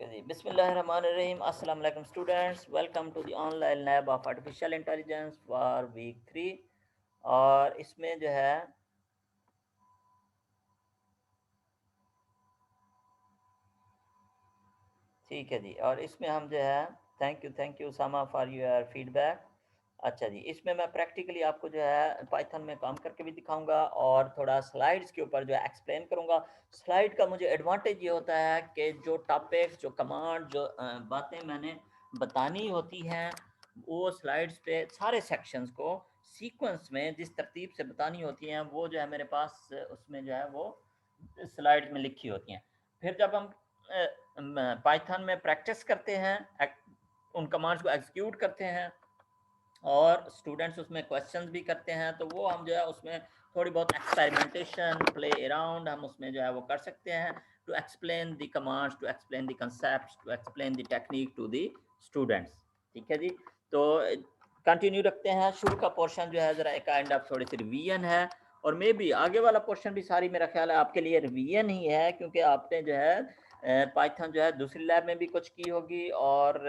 Okay जी, बिस्मिल्लाहिर्रहमानिर्रहीम। अस्सलाम वालेकुम students, welcome to the online lab of artificial intelligence for week 3। और इसमें जो है, ठीक है जी, और इसमें हम जो है, thank you Sama for your feedback. अच्छा जी, इसमें मैं प्रैक्टिकली आपको जो है पाइथन में काम करके भी दिखाऊंगा और थोड़ा स्लाइड्स के ऊपर जो है एक्सप्लेन करूंगा। स्लाइड का मुझे एडवांटेज ये होता है कि जो टॉपिक्स, जो कमांड, जो बातें मैंने बतानी होती हैं, वो स्लाइड्स पे सारे सेक्शंस को सीक्वेंस में जिस तरतीब से बतानी होती हैं, वो जो है मेरे पास उसमें जो है वो स्लाइड्स में लिखी होती हैं। फिर जब हम पाइथन में प्रैक्टिस करते हैं, उन कमांड्स को एग्जीक्यूट करते हैं और स्टूडेंट्स उसमें क्वेश्चंस भी करते हैं, तो वो हम जो है उसमें थोड़ी बहुत एक्सपेरिमेंटेशन, प्ले अराउंड हम उसमें जो है वो कर सकते हैं, to explain the commands, to explain the concept, to explain the technique to the students. ठीक है जी, तो कंटिन्यू रखते हैं। शुरू का पोर्शन जो है ज़रा एक काइंड ऑफ थोड़ी सी रिवीजन है, और मे बी आगे वाला पोर्शन भी सारी मेरा ख्याल है आपके लिए रिवीजन ही है, क्योंकि आपने जो है पाइथन जो है दूसरी लैब में भी कुछ की होगी और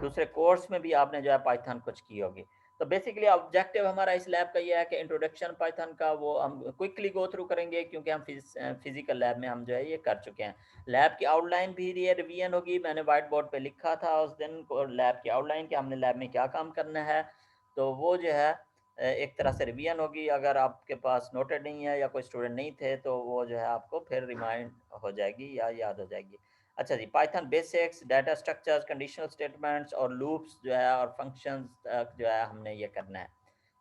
दूसरे कोर्स में भी आपने जो है पाइथन कुछ की होगी। तो बेसिकली ऑब्जेक्टिव हमारा इस लैब का ये है कि इंट्रोडक्शन पाइथन का वो हम क्विकली गो थ्रू करेंगे, क्योंकि हम फिजिकल लैब में हम जो है ये कर चुके हैं। लैब की आउटलाइन भी ये रिवीजन होगी, मैंने व्हाइट बोर्ड पे लिखा था उस दिन लैब की आउटलाइन कि हमने लैब में क्या काम करना है, तो वो जो है एक तरह से रिवीजन होगी। अगर आपके पास नोटेड नहीं है या कोई स्टूडेंट नहीं थे, तो वो जो है आपको फिर रिमाइंड हो जाएगी या याद हो जाएगी। अच्छा जी, Python basics, data structures, conditional statements और लूप्स जो है और फंक्शंस तक जो है हमने ये करना है।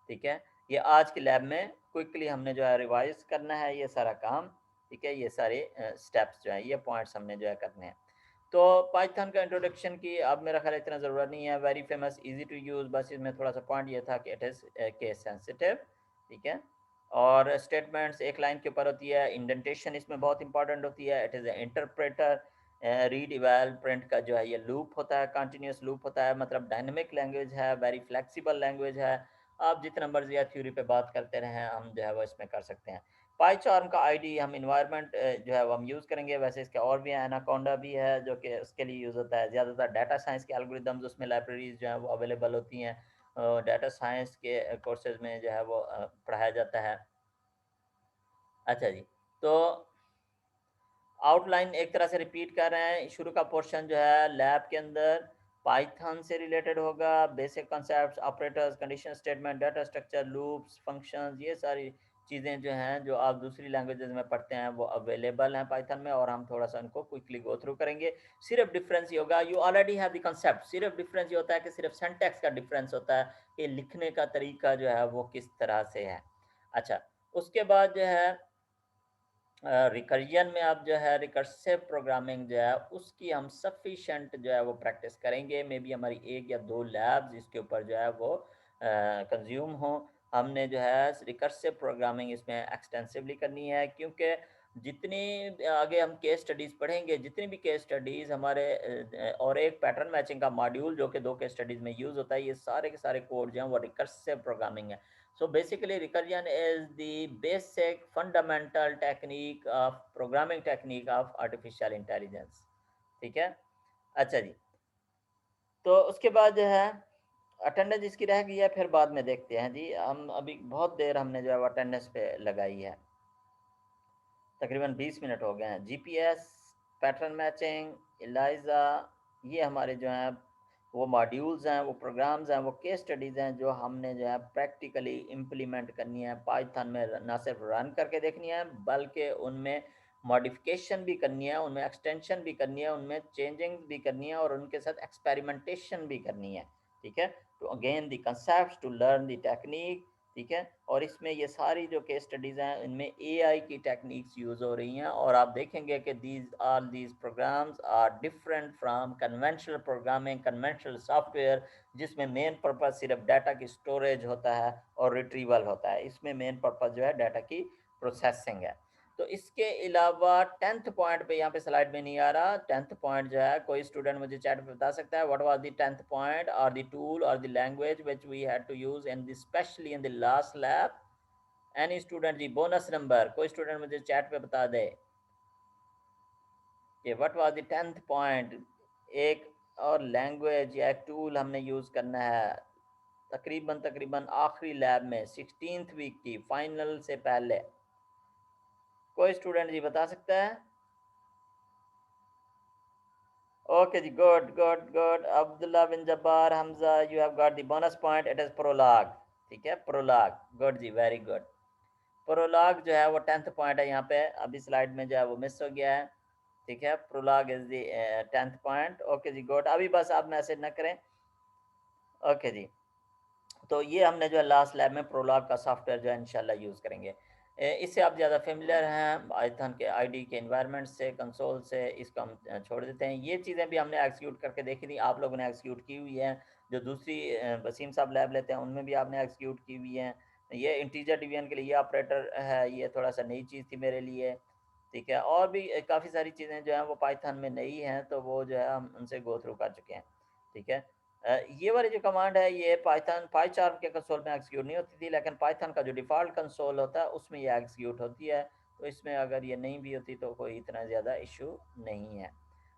ठीक है, ये आज की लैब में क्विकली हमने जो है रिवाइज करना है ये सारा काम। ठीक है, ये सारे स्टेप्स जो है, ये पॉइंट्स हमने जो है करने हैं। तो पाइथन का इंट्रोडक्शन की अब मेरा ख्याल इतना ज़रूरत नहीं है। Very famous, easy to use, बस इसमें थोड़ा सा पॉइंट ये था कि इट इज़ केस सेंसिटिव। ठीक है, और स्टेटमेंट्स एक लाइन के ऊपर होती है। इंडेंटेशन इसमें बहुत इंपॉर्टेंट होती है। It is a interpreter. Read eval print का जो है ये लूप होता है, कंटिन्यूस लूप होता है, मतलब डायनेमिक लैंग्वेज है, वेरी फ्लेक्सिबल लैंग्वेज है। आप जितना मर्जी या थ्योरी पे बात करते रहें, हम जो है वो इसमें कर सकते हैं। पाईचार्म का आईडी हम इन्वायरमेंट जो है वो हम यूज़ करेंगे। वैसे इसके और भी हैं, एनाकोंडा भी है जो कि उसके लिए यूज़ होता है। ज़्यादातर डाटा साइंस के एल्गोरिदम्स उसमें लाइब्रेरीज जो है वो अवेलेबल होती हैं। डाटा साइंस के कोर्सेज में जो है वो पढ़ाया जाता है। अच्छा जी, तो आउटलाइन एक तरह से रिपीट कर रहे हैं। शुरू का पोर्शन जो है लैब के अंदर पाइथन से रिलेटेड होगा। Basic concepts, operators, condition statement, data structure, loops, functions, ये सारी चीज़ें जो हैं जो आप दूसरी लैंग्वेजेस में पढ़ते हैं वो अवेलेबल हैं पाइथन में, और हम थोड़ा सा उनको क्विकली गो थ्रू करेंगे। सिर्फ डिफरेंस ये होगा, you already have the concept, सिर्फ डिफरेंस ये होता है कि सिर्फ सिंटैक्स का डिफरेंस होता है कि लिखने का तरीका जो है वो किस तरह से है। अच्छा, उसके बाद जो है रिकर्जन में आप जो है रिकर्सिव प्रोग्रामिंग जो है उसकी हम सफिशेंट जो है वो प्रैक्टिस करेंगे। मे बी हमारी एक या दो लैब्स इसके ऊपर जो है वो कंज्यूम हो। हमने जो है रिकर्सिव प्रोग्रामिंग इसमें एक्सटेंसिवली करनी है, क्योंकि जितनी आगे हम केस स्टडीज़ पढ़ेंगे, जितनी भी केस स्टडीज़ हमारे और एक पैटर्न मैचिंग का मॉड्यूल जो कि दो केस स्टडीज़ में यूज़ होता है, ये सारे के सारे कोड जो हैं वो रिकर्सिव प्रोग्रामिंग है। So basically, recursion is the basic fundamental technique of programming technique of artificial intelligence. ठीक है, अच्छा जी, तो उसके बाद जो है अटेंडेंस इसकी रह गई है, फिर बाद में देखते हैं जी। हम अभी बहुत देर हमने जो है वो अटेंडेंस पे लगाई है, तकरीबन 20 मिनट हो गए हैं। जीपीएस, पैटर्न मैचिंग, एलाइजा, ये हमारे जो हैं वो मॉड्यूल्स हैं, वो प्रोग्राम्स हैं, वो केस स्टडीज़ हैं जो हमने जो है प्रैक्टिकली इम्प्लीमेंट करनी है पाइथन में। ना सिर्फ रन करके देखनी है, बल्कि उनमें मॉडिफिकेशन भी करनी है, उनमें एक्सटेंशन भी करनी है, उनमें चेंजिंग भी करनी है, और उनके साथ एक्सपेरिमेंटेशन भी करनी है। ठीक है, to again the concept, to learn the technique. ठीक है, और इसमें ये सारी जो केस स्टडीज़ हैं इनमें एआई की टेक्निक्स यूज़ हो रही हैं, और आप देखेंगे कि these programs are different from conventional programming, conventional software, जिसमें मेन पर्पस सिर्फ डाटा की स्टोरेज होता है और रिट्रीवल होता है। इसमें मेन पर्पस जो है डाटा की प्रोसेसिंग है। तो इसके अलावा 10th पॉइंट पे, यहाँ पे स्लाइड में नहीं आ रहा, 10th पॉइंट जो है, कोई स्टूडेंट मुझे चैट पे बता सकता है what was the 10th point और द टूल और the language which we had to use in the specially in the last lab. Any student जी, बोनस नंबर कोई स्टूडेंट मुझे चैट पे बता दे ये what was the 10th point. एक और लैंग्वेज या एक टूल हमने यूज़ करना है तकरीबन तकरीबन आखिरी लैब में 16th वीक की फाइनल से पहले। कोई स्टूडेंट जी बता सकता है? ओके जी, good good good. Abdullah bin Jabbar Hamza, you have got the bonus point, it is Prolog. ठीक है, प्रोलॉग, गुड जी, वेरी गुड। प्रोलॉग जो है वो 10th पॉइंट है यहाँ पे, अभी स्लाइड में जो है वो मिस हो गया है। ठीक है, Prolog is the 10th point. Okay जी, गुड। अभी बस आप मैसेज ना करें। ओके जी, तो ये हमने जो है लास्ट लैब में प्रोलॉग का सॉफ्टवेयर जो है इंशाल्लाह यूज़ करेंगे। इससे आप ज़्यादा फेमिलियर हैं पाइथन के आईडी के एनवायरनमेंट से, कंसोल से, इसको हम छोड़ देते हैं। ये चीज़ें भी हमने एक्जीक्यूट करके देखी थी, आप लोगों ने एक्जीक्यूट की हुई है। जो दूसरी वसीम साहब लैब लेते हैं उनमें भी आपने एक्जीक्यूट की हुई है। ये इंटीजर डिवीजन के लिए ये ऑपरेटर है, ये थोड़ा सा नई चीज़ थी मेरे लिए। ठीक है, और भी काफ़ी सारी चीज़ें जो हैं वो पाइथन में नई हैं, तो वो जो है हम उनसे गो थ्रू कर चुके हैं। ठीक है, ये वाली जो कमांड है ये पाइथन पाईचार्म के कंसोल में एग्जीक्यूट नहीं होती थी, लेकिन पाइथन का जो डिफ़ॉल्ट कंसोल होता है उसमें ये एग्जीक्यूट होती है। तो इसमें अगर ये नहीं भी होती तो कोई इतना ज़्यादा इशू नहीं है।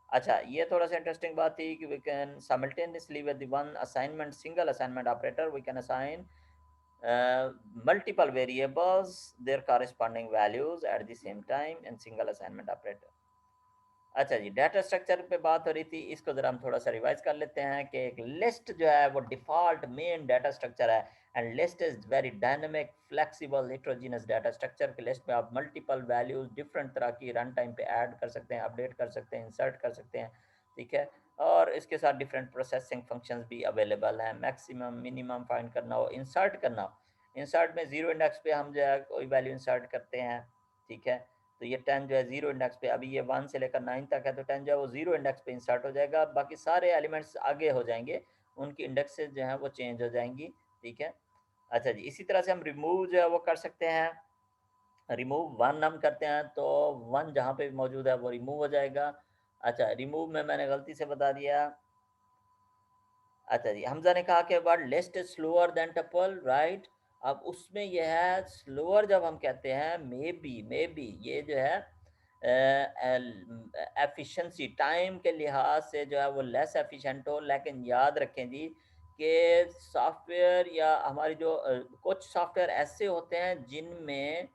अच्छा, ये थोड़ा-सा इंटरेस्टिंग बात थी कि we can simultaneously with one assignment single assignment operator we can assign multiple variables there corresponding values at the same time in single assignment operator. अच्छा जी, डाटा स्ट्रक्चर पे बात हो रही थी, इसको ज़रा हम थोड़ा-सा रिवाइज़ कर लेते हैं कि एक लिस्ट जो है वो डिफ़ॉल्ट मेन डाटा स्ट्रक्चर है। And list is very dynamic, flexible, heterogeneous data structure की लिस्ट में आप मल्टीपल वैल्यूज़ डिफरेंट तरह की रन टाइम पे ऐड कर सकते हैं, अपडेट कर सकते हैं, इंसर्ट कर सकते हैं, ठीक है? और इसके साथ डिफरेंट प्रोसेसिंग फंक्शंस भी अवेलेबल हैं, मैक्सिमम, मिनिमम फाइंड करना हो, इंसर्ट करना हो। इंसर्ट में ज़ीरो इंडेक्स पे हम जो है कोई वैल्यू इंसर्ट करते हैं, ठीक है? तो ये 10 जो है ज़ीरो इंडेक्स पे, अभी ये 1 से लेकर 9 तक है, तो 10 जो है वो ज़ीरो इंडेक्स पे इंसर्ट हो जाएगा, बाकी सारे एलिमेंट्स आगे हो जाएँगे, उनकी इंडेक्सेस जो हैं वो चेंज हो जाएँगी, ठीक है? अच्छा जी, इसी तरह से हम रिमूव जो है वो कर सकते हैं। रिमूव 1 हम करते हैं तो 1 जहाँ पे भी मौजूद है वो रिमूव हो जाएगा। अच्छा, रिमूव में मैंने गलती से बता दिया। अच्छा जी, हमज़ा ने कहा कि word list is slower then tuple, right? अब उसमें ये है स्लोअर जब हम कहते हैं मे बी ये जो है एफिशिएंसी टाइम के लिहाज से जो है वो लेस एफिशिएंट हो, लेकिन याद रखें जी कि सॉफ्टवेयर या हमारी जो कुछ सॉफ्टवेयर ऐसे होते हैं जिनमें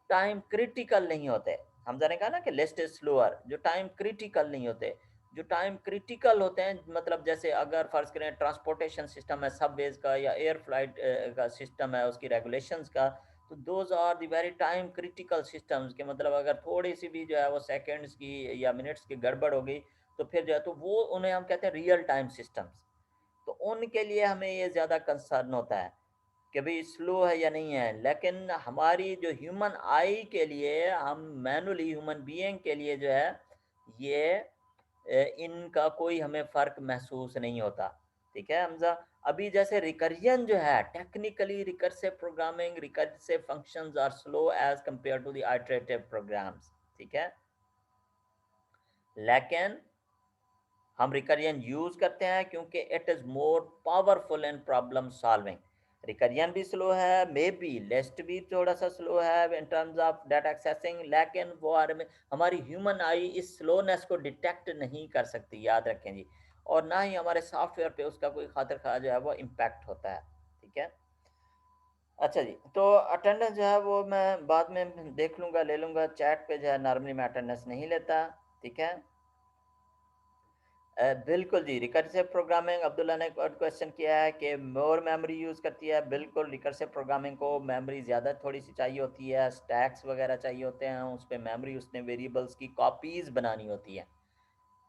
टाइम क्रिटिकल नहीं होते। हमज़ा ने कहा ना कि लिस्ट इज़ स्लोअर, जो टाइम क्रिटिकल नहीं होते। जो टाइम क्रिटिकल होते हैं मतलब जैसे अगर फ़र्ज़ करें ट्रांसपोर्टेशन सिस्टम है सबवेज़ का या एयर फ्लाइट का सिस्टम है उसकी रेगुलेशंस का, तो those are the very time critical systems के मतलब अगर थोड़ी-सी भी जो है वो सेकंड्स की या मिनट्स की गड़बड़ हो गई, तो फिर जो है तो वो उन्हें हम कहते हैं रियल टाइम सिस्टम्स। तो उनके लिए हमें ये ज़्यादा कंसर्न होता है कि भई स्लो है या नहीं है। लेकिन हमारी जो ह्यूमन आई के लिए हम मैनुअली ह्यूमन बीइंग के लिए जो है ये इनका कोई हमें फ़र्क महसूस नहीं होता। ठीक है हमज़ा? अभी जैसे रिकरियन जो है technically recursive programming recursive functions are slow as compared to the iterative programs. ठीक है? लेकिन हम रिकरियन यूज़ करते हैं क्योंकि it is more powerful in problem solving. Recursion भी स्लो है, मे बी लिस्ट भी थोड़ा-सा स्लो है in terms of data accessing, लेकिन वो हमारी ह्यूमन आई इस स्लोनेस को डिटेक्ट नहीं कर सकती, याद रखें जी। और ना ही हमारे सॉफ्टवेयर पे उसका कोई खातिर-ख़ा जो है वो इम्पैक्ट होता है। ठीक है? अच्छा जी, तो अटेंडेंस जो है वो मैं बाद में देख लूँगा, ले लूँगा, चैट पे जो है नॉर्मली मैं अटेंडेंस नहीं लेता। ठीक है? बिल्कुल जी, रिकर्सिव प्रोग्रामिंग अब्दुल्ला ने एक और क्वेश्चन किया है कि मोर मेमोरी यूज़ करती है। बिल्कुल, रिकर्सिव प्रोग्रामिंग को मेमोरी ज़्यादा थोड़ी-सी चाहिए होती है, स्टैक्स वगैरह चाहिए होते हैं, उस पे मेमोरी उसने वेरिएबल्स की कॉपीज़ बनानी होती है।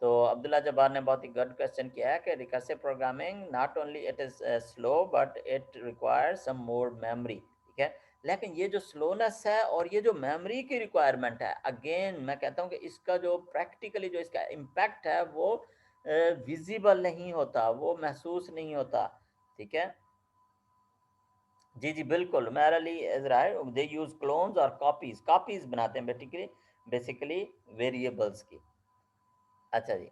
तो अब्दुल्ला जब्बार ने बहुत ही गुड क्वेश्चन किया है कि recursive programming not only it is slow but it requires some more memory, ठीक है? लेकिन ये जो स्लोनेस है और ये जो मेमोरी की रिक्वायरमेंट है, अगेन मैं कहता हूँ कि इसका जो प्रैक्टिकली जो इसका इम्पैक्ट है वो विज़िबल नहीं होता, वो महसूस नहीं होता, ठीक है? जी, जी, बिल्कुल, मैरली is right, they use clones और कॉपीज़ बनाते हैं बेसिकली वेरिएबल्स की। अच्छा जी।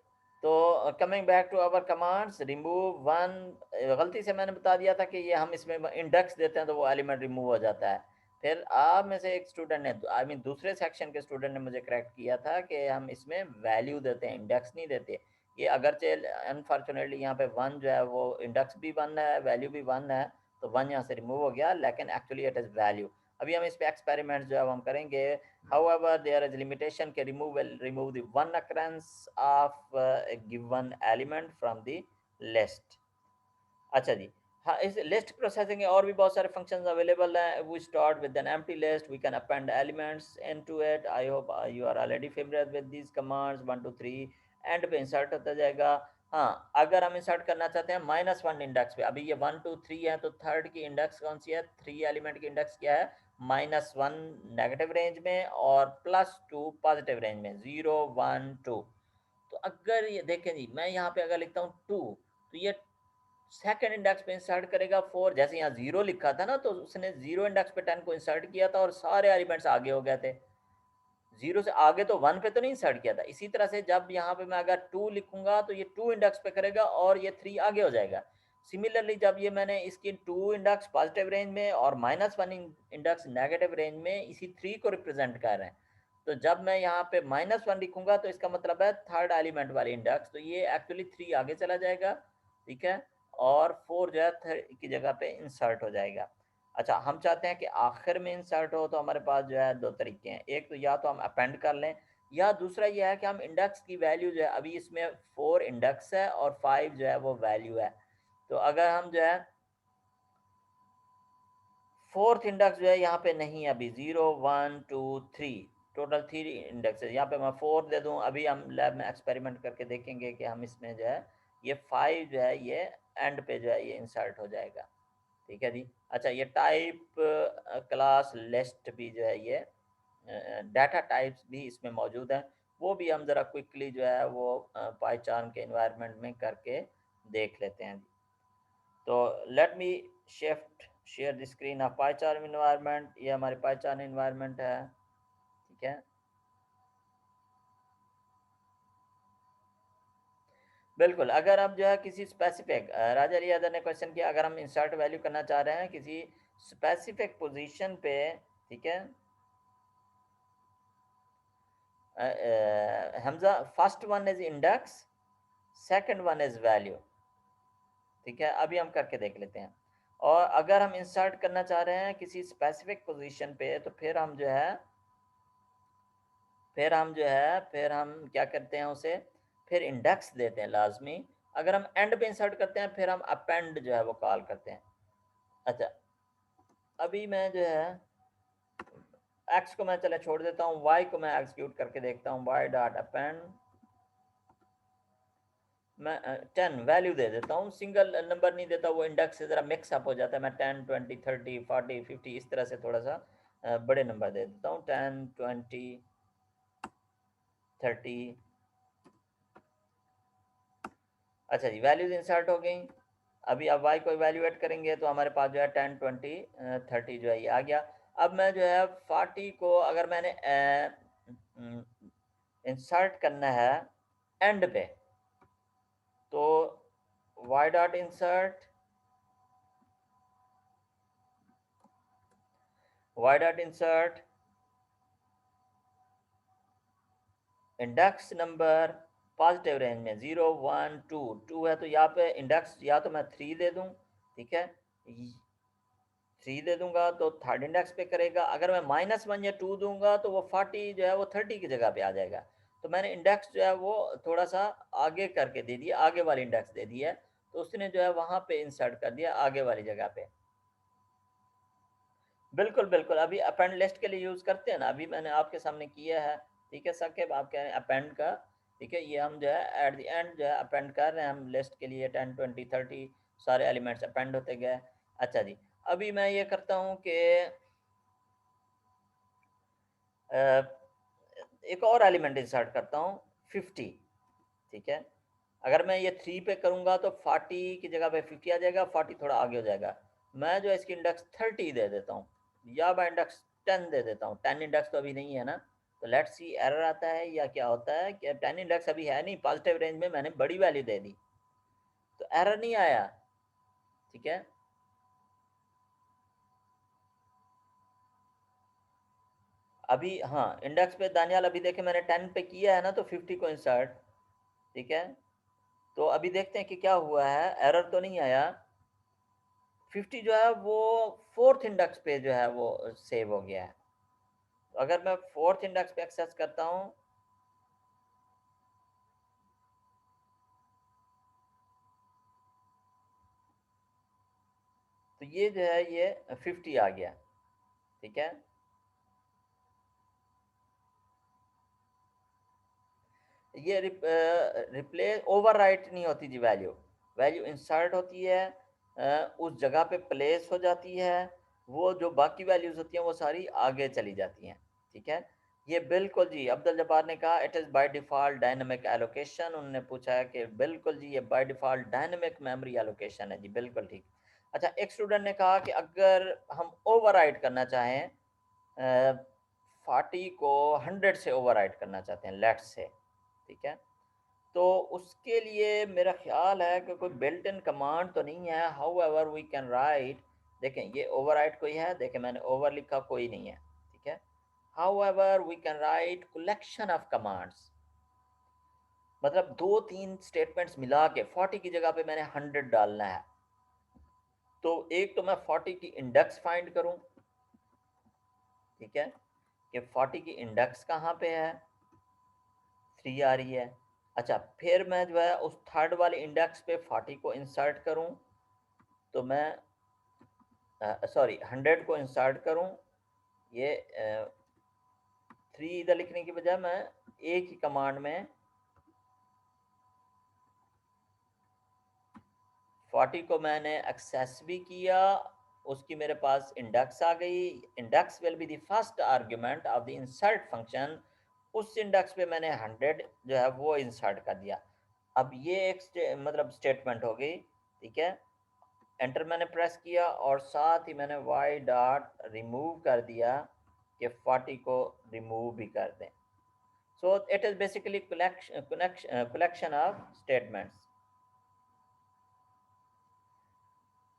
तो coming back to our commands remove one, गलती से मैंने बता दिया था कि ये हम इसमें इंडेक्स देते हैं तो वो एलिमेंट रिमूव हो जाता है। फिर आप में से एक स्टूडेंट ने आई मीन दूसरे सेक्शन के स्टूडेंट ने मुझे करेक्ट किया था कि हम इसमें वैल्यू देते हैं, इंडेक्स नहीं देते। ये अगरचे अनफॉर्चुनेटली यहाँ पे 1 जो है वो इंडेक्स भी 1 है, वैल्यू भी 1 है, तो 1 यहाँ से रिमूव हो गया, लेकिन एक्चुअली इट इज़ वैल्यू। अभी हम इस पे एक्सपेरिमेंट जो है वो हम करेंगे। हाउएवर देयर इज लिमिटेशन के remove the one occurrence of a given element from the list। अच्छा जी। हाँ, इस लिस्ट प्रोसेसिंग में और भी बहुत सारे फंक्शंस अवेलेबल हैं। We start with an empty list, we can append elements into it. I hope you are already familiar with these commands 1 2 3। End पे इंसर्ट होता जाएगा। हाँ, अगर हम इंसर्ट करना चाहते हैं -1 इंडेक्स पे, अभी ये 1 2 3 है, तो थर्ड की इंडेक्स कौन सी है? 3 एलिमेंट की इंडेक्स क्या है? -1 नेगेटिव रेंज में और +2 पॉजिटिव रेंज में, 0 1 2। तो अगर ये देखें जी, मैं यहाँ पे अगर लिखता हूँ 2, तो ये सेकंड इंडेक्स पे इंसर्ट करेगा 4। जैसे यहाँ 0 लिखा था ना, तो उसने 0 इंडेक्स पे 10 को इंसर्ट किया था और सारे एलिमेंट्स आगे हो गए थे। 0 से आगे तो 1 पे तो नहीं इंसर्ट किया था। इसी तरह से जब यहाँ पे मैं अगर 2 लिखूंगा तो ये 2 इंडेक्स पे करेगा और ये 3 आगे हो जाएगा। सिमिलरली जब ये मैंने इसकी 2 इंडेक्स पॉजिटिव रेंज में और -1 इंडेक्स नेगेटिव रेंज में इसी 3 को रिप्रेजेंट कर रहे हैं, तो जब मैं यहाँ पे -1 लिखूंगा तो इसका मतलब है थर्ड एलिमेंट वाली इंडेक्स, तो ये एक्चुअली 3 आगे चला जाएगा, ठीक है, और 4 जो है थर्ड की जगह पे इंसर्ट हो जाएगा। अच्छा, हम चाहते हैं कि आखिर में इंसर्ट हो, तो हमारे पास जो है 2 तरीके हैं। एक तो या तो हम अपेंड कर लें, या दूसरा ये है कि हम इंडेक्स की वैल्यू जो है, अभी इसमें 4 इंडेक्स है और 5 जो है वो वैल्यू है। तो अगर हम जो है फोर्थ इंडेक्स जो है यहाँ पे नहीं है, अभी 0 1 2 3 टोटल 3 इंडेक्स है। यहाँ पे मैं 4 दे दूँ, अभी हम लैब में एक्सपेरिमेंट करके देखेंगे कि हम इसमें जो है ये 5 जो है ये एंड पे जो है ये इंसर्ट हो जाएगा। ठीक है जी। अच्छा, ये टाइप क्लास लिस्ट भी जो है ये डाटा टाइप्स भी इसमें मौजूद हैं, वो भी हम ज़रा क्विकली जो है वो पाइचार्म के एनवायरनमेंट में करके देख लेते हैं। तो let me shift share the screen of PyCharm environment. ये हमारे पाइचार्म एनवायरनमेंट है, ठीक है। बिल्कुल, अगर आप जो है किसी स्पेसिफिक राजा रियादर ने क्वेश्चन किया, अगर हम इंसर्ट वैल्यू करना चाह रहे हैं किसी स्पेसिफिक पोजीशन पे, ठीक है, Hamza first one is index, second one is value, ठीक है। अभी हम करके देख लेते हैं। और अगर हम इंसर्ट करना चाह रहे हैं किसी स्पेसिफिक पोजीशन पे, तो फिर हम क्या करते हैं उसे, फिर इंडेक्स देते हैं लाजमी। अगर हम एंड पे इंसर्ट करते हैं, फिर हम अपेंड जो है वो कॉल करते हैं। अच्छा, अभी मैं जो है एक्स को मैं चले छोड़ देता हूँ, वाई को मैं एग्जीक्यूट करके देखता हूँ। वाई डॉट अपेंड, मैं 10 वैल्यू दे देता हूँ, सिंगल नंबर नहीं देता, वो इंडेक्स से ज़रा मिक्स अप हो जाता है। मैं 10 20 30 40 50 इस तरह से थोड़ा सा बड़े नंबर दे देता हूँ, 10 20 30। अच्छा जी, वैल्यूज इंसर्ट हो गई। अभी आप वाई को इवेल्युएट करेंगे तो हमारे पास जो है 10 20 30 जो है ये आ गया। अब मैं जो है 40 को अगर मैंने इंसर्ट करना है एंड पे, तो Y dot insert, Y dot insert index number positive range में 0 1 2 2 है, तो यहाँ पे इंडेक्स या तो मैं 3 दे दूँ, ठीक है, 3 दे दूंगा तो थर्ड इंडेक्स पे करेगा। अगर मैं -1 या 2 दूंगा तो वो 40 जो है वो 30 की जगह पे आ जाएगा। तो मैंने इंडेक्स जो है वो थोड़ा सा आगे करके दे दिया, आगे वाली इंडेक्स दे दी है, तो उसने जो है वहां पे इंसर्ट कर दिया आगे वाली जगह पे। बिल्कुल बिल्कुल, अभी अपेंड लिस्ट के लिए यूज करते हैं ना, अभी मैंने आपके सामने किया है, ठीक है। साकिब आप कह रहे हैं अपेंड का, ठीक है, ये हम जो है एट द एंड जो है अपेंड कर रहे हैं हम लिस्ट के लिए, 10 20 30 सारे एलिमेंट्स अपेंड होते गए। अच्छा जी, अभी मैं ये करता हूँ कि एक और एलिमेंट इंसर्ट करता हूँ, 50, ठीक है। अगर मैं ये 3 पे करूँगा तो 40 की जगह पे 50 आ जाएगा, 40 थोड़ा आगे हो जाएगा। मैं जो है इसकी इंडेक्स 30 दे देता हूँ, या मैं इंडेक्स 10 दे देता हूँ। 10 इंडेक्स तो अभी नहीं है ना, तो लेट्स सी एरर आता है या क्या होता है कि 10 इंडेक्स अभी है नहीं, पॉजिटिव रेंज में मैंने बड़ी वैल्यू दे दी, तो एरर नहीं आया, ठीक है। अभी हाँ, इंडेक्स पे दानियाल अभी देखें मैंने 10 पे किया है ना, तो 50 को इंसर्ट, ठीक है। तो अभी देखते हैं कि क्या हुआ है, एरर तो नहीं आया। 50 जो है वो फोर्थ इंडेक्स पे जो है वो सेव हो गया है। तो अगर मैं फोर्थ इंडेक्स पे एक्सेस करता हूँ, तो ये जो है ये 50 आ गया, ठीक है। ये रिप्लेस ओवरराइट नहीं होती जी, वैल्यू वैल्यू इंसर्ट होती है, उस जगह पे प्लेस हो जाती है। वो जो बाकी वैल्यूज होती हैं वो सारी आगे चली जाती हैं, ठीक है। ये बिल्कुल जी, अब्दुल जब्बार ने कहा it is by default dynamic allocation. उन्होंने पूछा है कि बिल्कुल जी, ये by default dynamic memory allocation है जी, बिल्कुल ठीक। अच्छा, एक स्टूडेंट ने कहा कि अगर हम ओवरराइट करना चाहें, 40 को 100 से ओवरराइट करना चाहते हैं, लेट्स से, ठीक है। तो उसके लिए मेरा ख्याल है कि कोई बिल्ट इन कमांड तो नहीं है, however we can write. देखें ये ओवरराइट कोई है, देखें मैंने ओवर लिखा, कोई नहीं है, ठीक है। However we can write collection of commands, मतलब दो तीन स्टेटमेंट्स मिला के 40 की जगह पे मैंने 100 डालना है। तो एक तो मैं 40 की इंडेक्स फाइंड करूं, ठीक है, कि 40 की इंडेक्स कहाँ पे है, 3 आ रही है। अच्छा, फिर मैं जो है उस थर्ड वाले इंडेक्स पे 40 को इंसर्ट करूं, तो मैं सॉरी 100 को इंसर्ट करूं। ये 3 इधर लिखने की बजाय मैं एक ही कमांड में 40 को मैंने एक्सेस भी किया, उसकी मेरे पास इंडेक्स आ गई। Index will be the first argument of the insert function. उस इंडेक्स पे मैंने 100 जो है वो इंसर्ट कर दिया। अब ये एक मतलब स्टेटमेंट हो गई, ठीक है। एंटर मैंने प्रेस किया और साथ ही मैंने वाई डॉट रिमूव कर दिया कि 40 को रिमूव भी कर दें। So it is basically collection of statements।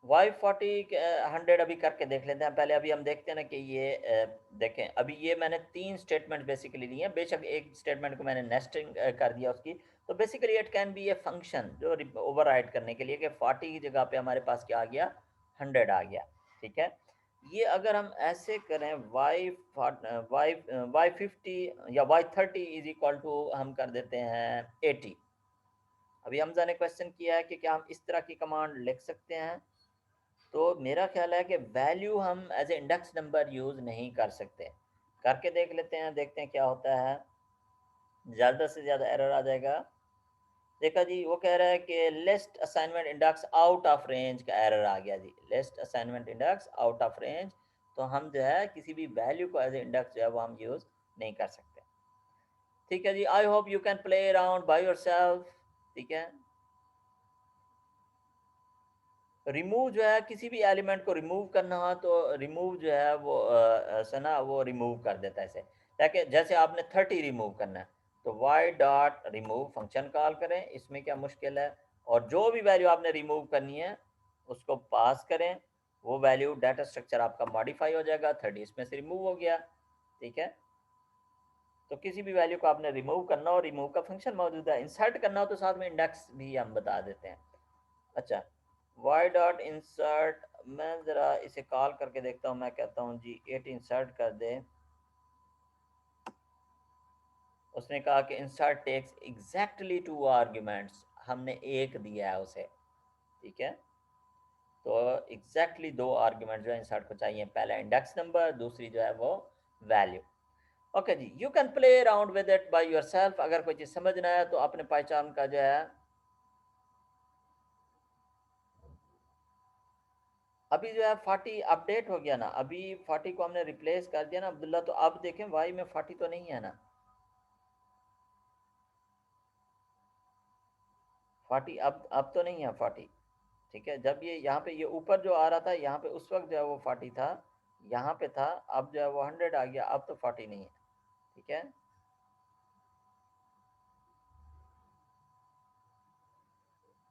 Y 40 100 अभी करके देख लेते हैं पहले। अभी हम देखते हैं ना कि ये देखें, अभी ये मैंने 3 स्टेटमेंट बेसिकली लिए हैं, बेशक एक स्टेटमेंट को मैंने नेस्टिंग कर दिया उसकी। तो basically it can be a function जो ओवरराइड करने के लिए कि 40 की जगह पे हमारे पास क्या आ गया, 100 आ गया, ठीक है। ये अगर हम ऐसे करें वाई वाई वाई 50 या वाई 30 इज इक्वल टू हम कर देते हैं 80। अभी हमजा ने क्वेश्चन किया है कि क्या हम इस तरह की कमांड लिख सकते हैं। तो मेरा ख्याल है कि वैल्यू हम as a index number use नहीं कर सकते। करके देख लेते हैं, देखते हैं क्या होता है। ज़्यादा से ज़्यादा एरर आ जाएगा। देखा जी, वो कह रहा है कि list assignment index out of range का एरर आ गया जी, list assignment index out of range. तो हम जो है किसी भी वैल्यू को एज ए इंडेक्स जो है वो हम यूज़ नहीं कर सकते। ठीक है जी, I hope you can play around by yourself, ठीक है। रिमूव जो है, किसी भी एलिमेंट को रिमूव करना हो तो रिमूव जो है वो सना वो रिमूव कर देता है इसे। ताकि जैसे आपने 30 रिमूव करना है, तो Y dot remove function call करें, इसमें क्या मुश्किल है। और जो भी वैल्यू आपने रिमूव करनी है उसको पास करें, वो वैल्यू डाटा स्ट्रक्चर आपका मॉडिफाई हो जाएगा, 30 इसमें से रिमूव हो गया, ठीक है। तो किसी भी वैल्यू को आपने रिमूव करना हो, रिमूव का फंक्शन मौजूद है। इंसर्ट करना हो तो साथ में इंडेक्स भी हम बता देते हैं। अच्छा, वाई डॉट इंसर्ट, मैं ज़रा इसे कॉल करके देखता हूँ। मैं कहता हूँ जी 8 इंसर्ट कर दे। उसने कहा कि इंसर्ट टेक्स एग्जैक्टली 2 आर्ग्यूमेंट्स, हमने एक दिया है उसे, ठीक है। तो एग्जैक्टली 2 आर्ग्यूमेंट जो है इंसर्ट को चाहिए, पहला इंडेक्स नंबर, दूसरी जो है वो वैल्यू। ओके जी, you can play around with it by yourself. अगर कोई चीज़ समझ ना आया तो अपने पहचान का जो है, अभी जो है 40 अपडेट हो गया ना, अभी 40 को हमने रिप्लेस कर दिया ना अब्दुल्ला। तो अब देखें वाई में 40 तो नहीं है ना, 40 अब तो नहीं है 40, ठीक है। जब ये यहाँ पे ये ऊपर जो आ रहा था यहाँ पे, उस वक्त जो है वो 40 था, यहाँ पे था। अब जो है वो 100 आ गया, अब तो 40 नहीं है, ठीक है।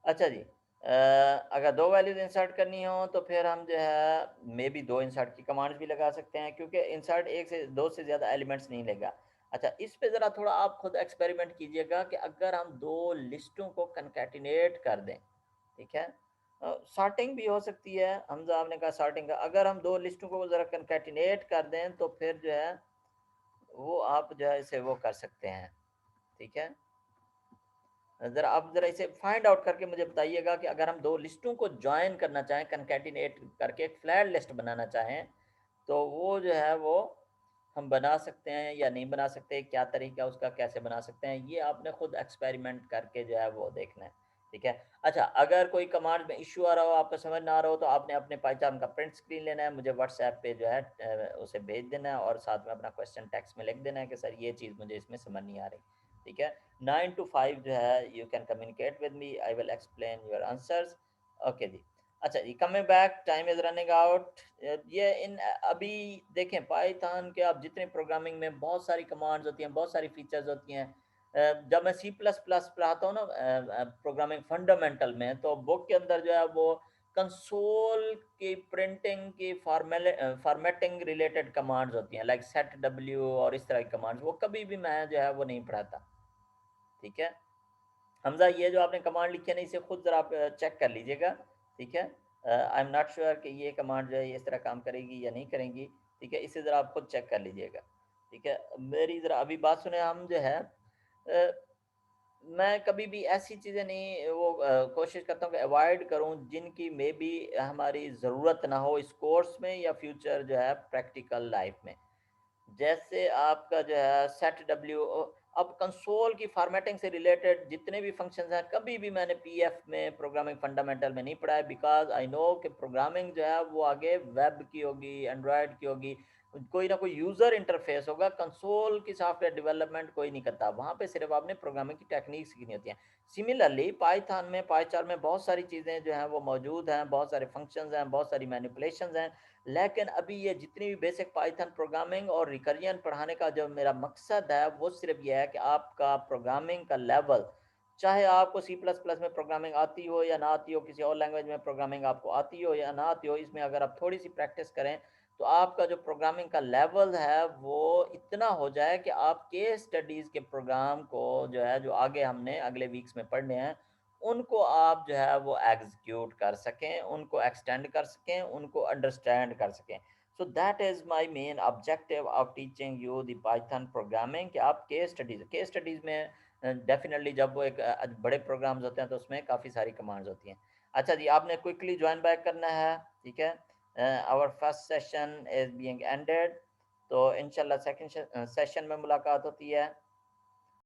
अच्छा जी, अगर 2 वैल्यूज़ इंसर्ट करनी हो तो फिर हम जो है मे बी 2 इंसर्ट की कमांड्स भी लगा सकते हैं, क्योंकि इंसर्ट 1 से 2 से ज़्यादा एलिमेंट्स नहीं लेगा। अच्छा, इस पे ज़रा थोड़ा आप खुद एक्सपेरिमेंट कीजिएगा कि अगर हम 2 लिस्टों को कॉन्कैटिनेट कर दें, ठीक है? सॉर्टिंग भी हो सकती है, हमज़ा आपने कहा सॉर्टिंग का, अगर हम 2 लिस्टों को ज़रा कॉन्कैटिनेट कर दें तो फिर जो है वो आप जो है इसे वो कर सकते हैं, ठीक है? ज़रा आप ज़रा इसे फाइंड आउट करके मुझे बताइएगा कि अगर हम 2 लिस्टों को जॉइन करना चाहें, कॉन्कैटिनेट करके एक फ्लैट लिस्ट बनाना चाहें, तो वो जो है वो हम बना सकते हैं या नहीं बना सकते, क्या तरीका है उसका, कैसे बना सकते हैं, ये आपने खुद एक्सपेरिमेंट करके जो है वो देखना है, ठीक है? अच्छा, अगर कोई कमांड में इश्यू आ रहा हो, आपको समझ ना आ रहा हो, तो आपने अपने पाइथन का प्रिंट स्क्रीन लेना है, मुझे व्हाट्सएप पे जो है उसे भेज देना है और साथ में अपना क्वेश्चन टेक्स्ट में लिख देना है कि सर ये चीज़ मुझे इसमें समझ नहीं आ रही, ठीक है? 9 टू 5 जो है you can communicate with me, I will explain your answers. Okay जी। अच्छा जी, coming back, time is running out. ये अभी देखें पाइथन के आप जितने प्रोग्रामिंग में बहुत सारी कमांड्स होती हैं, बहुत सारी फीचर्स होती हैं। जब मैं सी प्लस प्लस पढ़ाता हूँ ना प्रोग्रामिंग फंडामेंटल में, तो बुक के अंदर जो है वो कंसोल की प्रिंटिंग की फॉर्मेटिंग रिलेटेड कमांड्स होती हैं, लाइक सेट डब्ल्यू और इस तरह की कमांड्स, वो कभी भी मैं जो है वो नहीं पढ़ाता, ठीक है? हमज़ा ये जो आपने कमांड लिखी है ना, इसे खुद ज़रा आप चेक कर लीजिएगा, ठीक है? आई एम नॉट श्योर कि ये कमांड जो है ये इस तरह काम करेगी या नहीं करेंगी, ठीक है? इसे ज़रा आप खुद चेक कर लीजिएगा, ठीक है? मेरी ज़रा अभी बात सुने, हम जो है मैं कभी भी ऐसी चीज़ें नहीं वो कोशिश करता हूँ कि अवॉइड करूँ जिनकी मेबी हमारी ज़रूरत ना हो इस कोर्स में या फ्यूचर जो है प्रैक्टिकल लाइफ़ में। जैसे आपका जो है सेट डब्ल्यू, अब कंसोल की फॉर्मेटिंग से रिलेटेड जितने भी फंक्शंस हैं कभी भी मैंने पीएफ में प्रोग्रामिंग फंडामेंटल में नहीं पढ़ा है, बिकॉज आई नो कि प्रोग्रामिंग जो है वो आगे वेब की होगी, एंड्रॉयड की होगी, कोई ना कोई यूज़र इंटरफेस होगा, कंसोल की सॉफ्टवेयर डेवलपमेंट कोई नहीं करता, वहाँ पे सिर्फ आपने प्रोग्रामिंग की टेक्निक सीखनी होती है। सिमिलरली पाइथन में, पाइचार में बहुत सारी चीज़ें जो हैं वो मौजूद हैं, बहुत सारे फंक्शंस हैं, बहुत सारी मैनिपुलेशंस हैं, लेकिन अभी ये जितनी भी बेसिक पाइथन प्रोग्रामिंग और रिकरियन पढ़ाने का जो मेरा मकसद है वो सिर्फ ये है कि आपका प्रोग्रामिंग का लेवल, चाहे आपको सी प्लस प्लस में प्रोग्रामिंग आती हो या ना आती हो, किसी और लैंग्वेज में प्रोग्रामिंग आपको आती हो या ना आती हो, इसमें अगर आप थोड़ी सी प्रैक्टिस करें तो आपका जो प्रोग्रामिंग का लेवल है वो इतना हो जाए कि आप केस स्टडीज़ के प्रोग्राम को जो है जो आगे हमने अगले वीक्स में पढ़ने हैं उनको आप जो है वो एग्जीक्यूट कर सकें, उनको एक्सटेंड कर सकें, उनको अंडरस्टैंड कर सकें। So that is my main objective of teaching you the Python programming, कि आप केस स्टडीज़ में डेफिनिटली जब वो एक बड़े प्रोग्राम्स होते हैं तो उसमें काफ़ी सारी कमांड्स होती हैं। अच्छा जी, आपने क्विकली जॉइन बैक करना है, ठीक है? Our first session is being ended, तो इंशाल्लाह सेकंड सेशन में मुलाकात होती है।